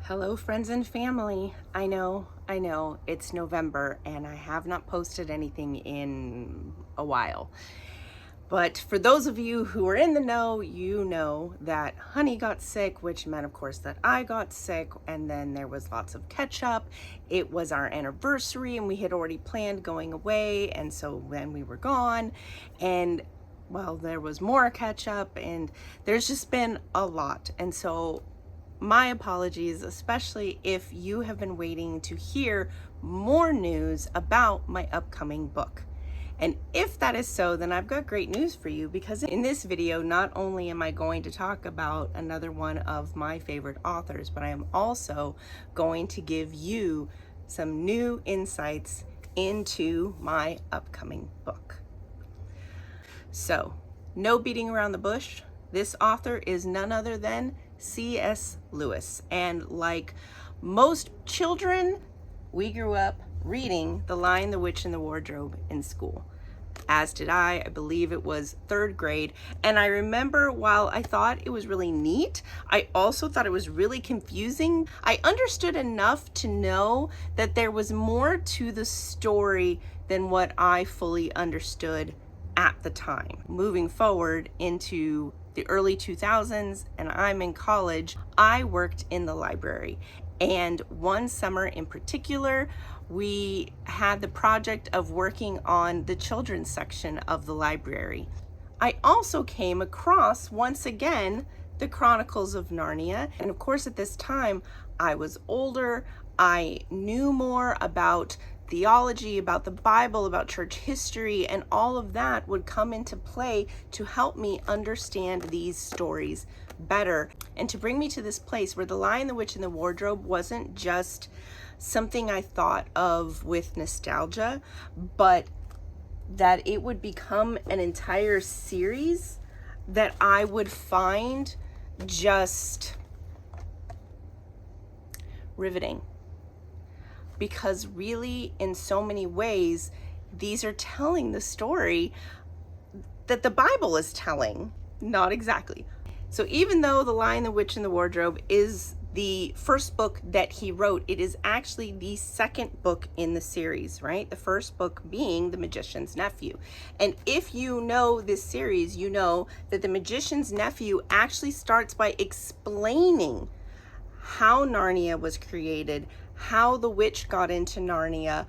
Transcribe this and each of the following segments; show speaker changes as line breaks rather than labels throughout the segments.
Hello, friends and family. I know, it's November and I have not posted anything in a while. But for those of you who are in the know, you know that Honey got sick, which meant, of course, that I got sick, and then there was lots of catch up. It was our anniversary and we had already planned going away, and so when we were gone, and well, there was more catch up, and there's just been a lot. And so my apologies, especially if you have been waiting to hear more news about my upcoming book. And if that is so, then I've got great news for you, because in this video, not only am I going to talk about another one of my favorite authors, but I am also going to give you some new insights into my upcoming book. So, no beating around the bush. This author is none other than C.S. Lewis. And like most children, we grew up reading The Lion, the Witch, and the Wardrobe in school. As did I believe it was third grade. And I remember, while I thought it was really neat, I also thought it was really confusing. I understood enough to know that there was more to the story than what I fully understood at the time. Moving forward into the early 2000s, and I'm in college, I worked in the library. And one summer in particular, we had the project of working on the children's section of the library. I also came across, once again, the Chronicles of Narnia. And of course, at this time, I was older. I knew more about theology, about the Bible, about church history, and all of that would come into play to help me understand these stories better, and to bring me to this place where The Lion, the Witch, and the Wardrobe wasn't just something I thought of with nostalgia, but that it would become an entire series that I would find just riveting. Because really, in so many ways, these are telling the story that the Bible is telling. Not exactly. So even though The Lion, the Witch, and the Wardrobe is the first book that he wrote, it is actually the second book in the series, right? The first book being The Magician's Nephew. And if you know this series, you know that The Magician's Nephew actually starts by explaining how Narnia was created, how the witch got into Narnia,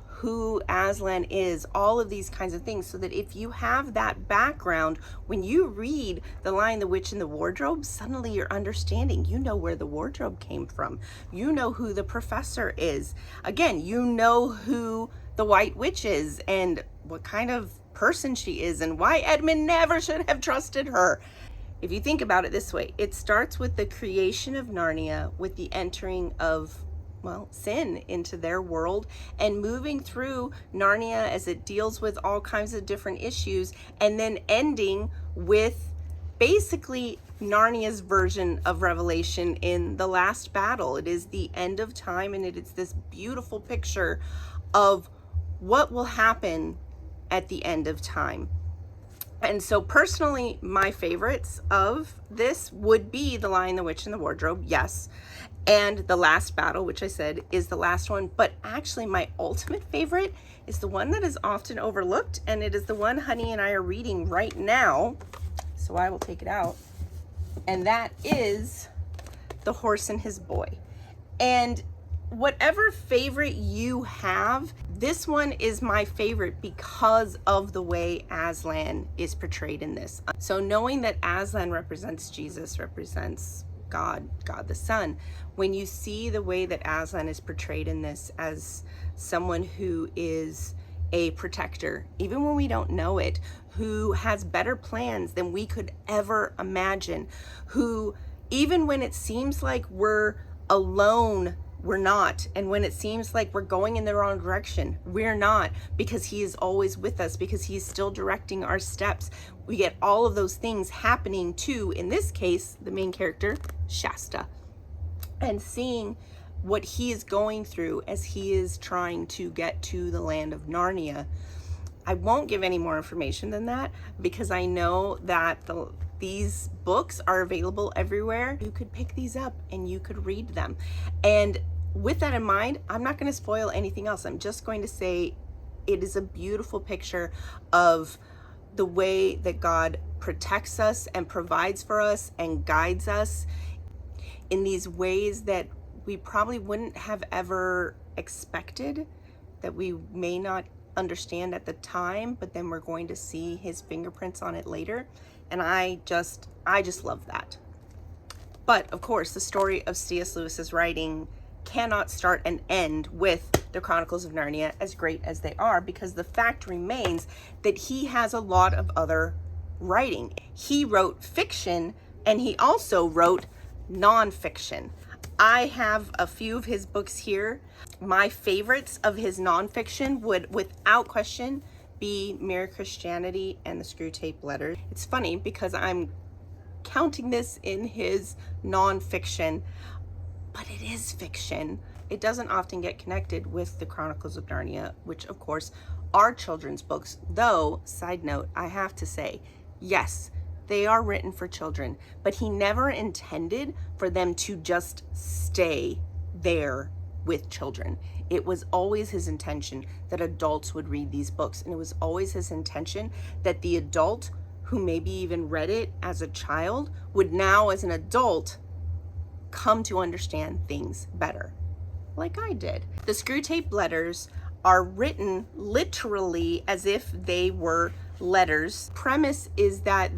who Aslan is, all of these kinds of things, so that if you have that background, when you read The Lion, the Witch, and the Wardrobe, suddenly you're understanding. You know where the wardrobe came from. You know who the professor is. Again, you know who the White Witch is and what kind of person she is and why Edmund never should have trusted her. If you think about it this way, it starts with the creation of Narnia, with the entering of, well, sin into their world, and moving through Narnia as it deals with all kinds of different issues, and then ending with basically Narnia's version of Revelation in the last battle. It is the end of time, and it is this beautiful picture of what will happen at the end of time. And so personally, my favorites of this would be The Lion, the Witch, and the Wardrobe, yes. And The Last Battle, which I said is the last one. But actually, my ultimate favorite is the one that is often overlooked, and it is the one Honey and I are reading right now. So I will take it out. And that is The Horse and His Boy. And whatever favorite you have, this one is my favorite because of the way Aslan is portrayed in this. So knowing that Aslan represents Jesus, represents God the Son, when you see the way that Aslan is portrayed in this as someone who is a protector, even when we don't know it, who has better plans than we could ever imagine, who, even when it seems like we're alone, we're not. And when it seems like we're going in the wrong direction, we're not, because he is always with us, because he's still directing our steps. We get all of those things happening to, in this case, the main character, Shasta, and seeing what he is going through as he is trying to get to the land of Narnia. I won't give any more information than that, because I know that These books are available everywhere. You could pick these up and you could read them. And with that in mind, I'm not going to spoil anything else. I'm just going to say it is a beautiful picture of the way that God protects us and provides for us and guides us in these ways that we probably wouldn't have ever expected, that we may not understand at the time, but then we're going to see his fingerprints on it later. And I just love that. But of course, the story of C.S. Lewis's writing cannot start and end with the Chronicles of Narnia, as great as they are, because the fact remains that he has a lot of other writing. He wrote fiction and he also wrote nonfiction. I have a few of his books here. My favorites of his nonfiction would, without question, be Mere Christianity and the Screwtape Letters. It's funny because I'm counting this in his nonfiction, but it is fiction. It doesn't often get connected with the Chronicles of Narnia, which of course are children's books. Though, side note, I have to say, yes, they are written for children, but he never intended for them to just stay there with children. It was always his intention that adults would read these books, and it was always his intention that the adult who maybe even read it as a child would now, as an adult, come to understand things better, like I did. The Screwtape Letters are written literally as if they were letters. Premise is that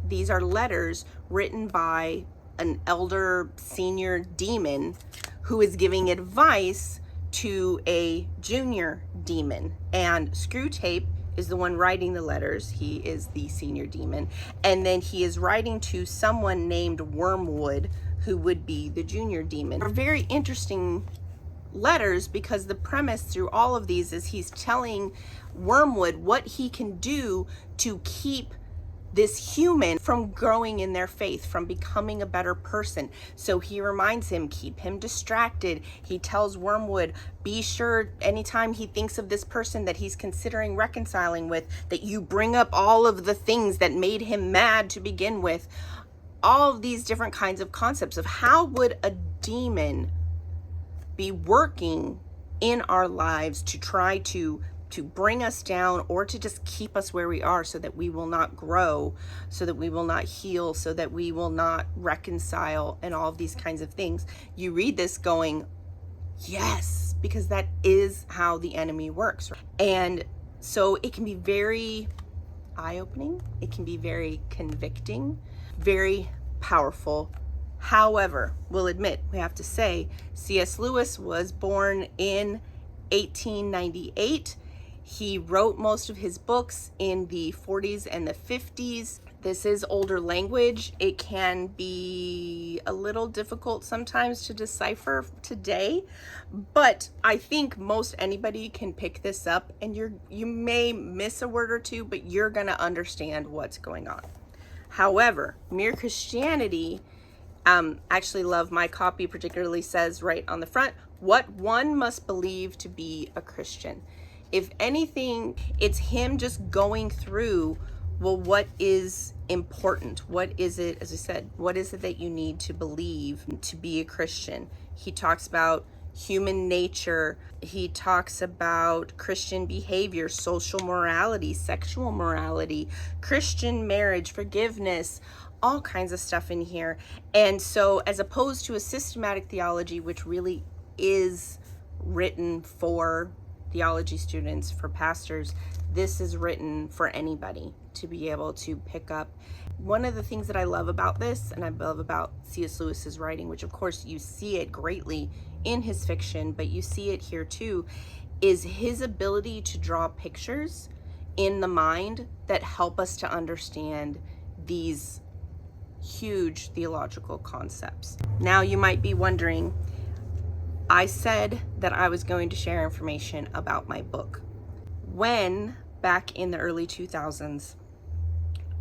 these are letters written by an elder senior demon who is giving advice to a junior demon. And Screwtape is the one writing the letters. He is the senior demon. And then he is writing to someone named Wormwood, who would be the junior demon. They're very interesting letters because the premise through all of these is he's telling Wormwood what he can do to keep this human from growing in their faith, from becoming a better person. So he reminds him, keep him distracted. He tells Wormwood, be sure anytime he thinks of this person that he's considering reconciling with, that you bring up all of the things that made him mad to begin with. All of these different kinds of concepts of how would a demon be working in our lives to try to bring us down or to just keep us where we are so that we will not grow, so that we will not heal, so that we will not reconcile, and all of these kinds of things. You read this going, yes, because that is how the enemy works. And so it can be very eye-opening. It can be very convicting, very powerful. However, we'll admit, we have to say, C.S. Lewis was born in 1898. He wrote most of his books in the 40s and the 50s. This is older language. It can be a little difficult sometimes to decipher today, but I think most anybody can pick this up, and you may miss a word or two, but you're gonna understand what's going on. However, Mere Christianity, actually love my copy, particularly says right on the front, what one must believe to be a Christian. If anything, it's him just going through, well, what is important? What is it, as I said, what is it that you need to believe to be a Christian? He talks about human nature. He talks about Christian behavior, social morality, sexual morality, Christian marriage, forgiveness, all kinds of stuff in here. And so as opposed to a systematic theology, which really is written for theology students, for pastors, this is written for anybody to be able to pick up. One of the things that I love about this, and I love about C.S. Lewis's writing, which of course you see it greatly in his fiction, but you see it here too, is his ability to draw pictures in the mind that help us to understand these huge theological concepts. Now you might be wondering, I said that I was going to share information about my book. When, back in the early 2000s,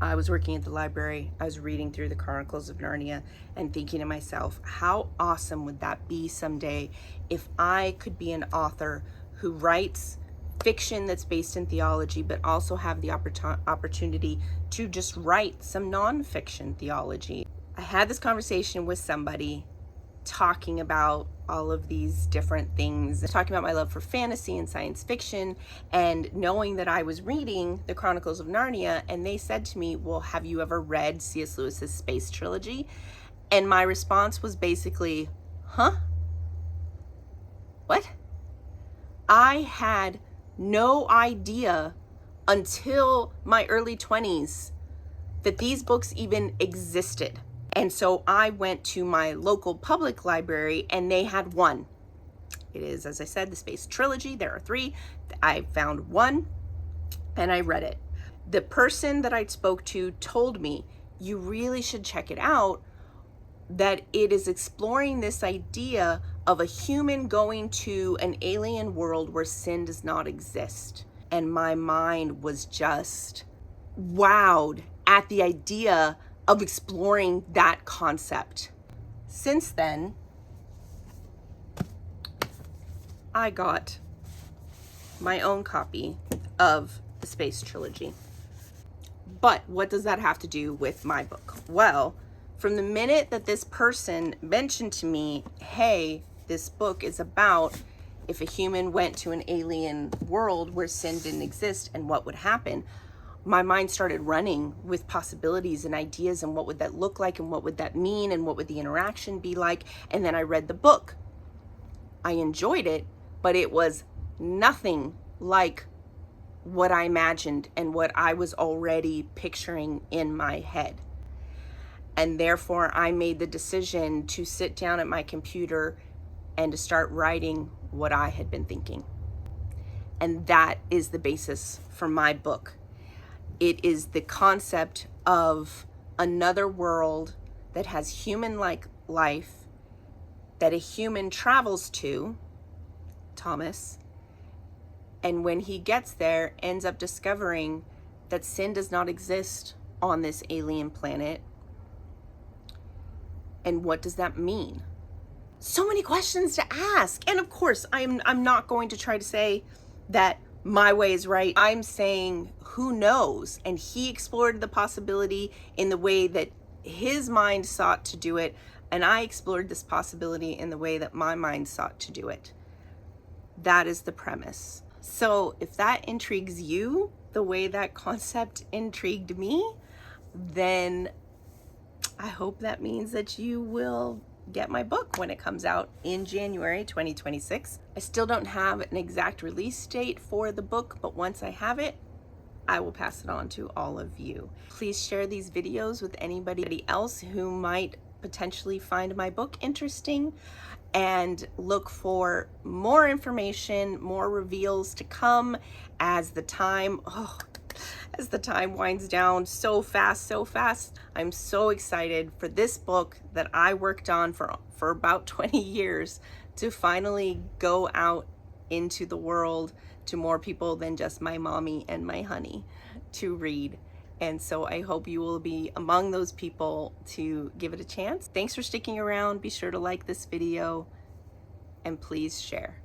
I was working at the library, I was reading through the Chronicles of Narnia and thinking to myself, how awesome would that be someday if I could be an author who writes fiction that's based in theology, but also have the opportunity to just write some nonfiction theology. I had this conversation with somebody talking about all of these different things, talking about my love for fantasy and science fiction, and knowing that I was reading the Chronicles of Narnia, and they said to me, well, have you ever read C.S. Lewis's Space Trilogy? And my response was basically, huh? What? I had no idea until my early 20s that these books even existed. And so I went to my local public library and they had one. It is, as I said, the Space Trilogy. There are 3. I found one and I read it. The person that I spoke to told me, you really should check it out, that it is exploring this idea of a human going to an alien world where sin does not exist. And my mind was just wowed at the idea of exploring that concept. Since then, I got my own copy of the Space Trilogy. But what does that have to do with my book? Well, from the minute that this person mentioned to me, hey, this book is about if a human went to an alien world where sin didn't exist and what would happen, my mind started running with possibilities and ideas and what would that look like and what would that mean and what would the interaction be like. And then I read the book. I enjoyed it, but it was nothing like what I imagined and what I was already picturing in my head. And therefore I made the decision to sit down at my computer and to start writing what I had been thinking. And that is the basis for my book. It is the concept of another world that has human-like life, that a human travels to, Thomas, and when he gets there, ends up discovering that sin does not exist on this alien planet. And what does that mean? So many questions to ask. And of course, I'm not going to try to say that my way is right. I'm saying who knows? And he explored the possibility in the way that his mind sought to do it. And I explored this possibility in the way that my mind sought to do it. That is the premise. So if that intrigues you the way that concept intrigued me, then I hope that means that you will get my book when it comes out in January 2026. I still don't have an exact release date for the book, but once I have it, I will pass it on to all of you. Please share these videos with anybody else who might potentially find my book interesting, and look for more information, more reveals to come as the time winds down so fast. I'm so excited for this book that I worked on for about 20 years to finally go out into the world to more people than just my mommy and my honey to read. And so I hope you will be among those people to give it a chance. Thanks for sticking around. Be sure to like this video and please share.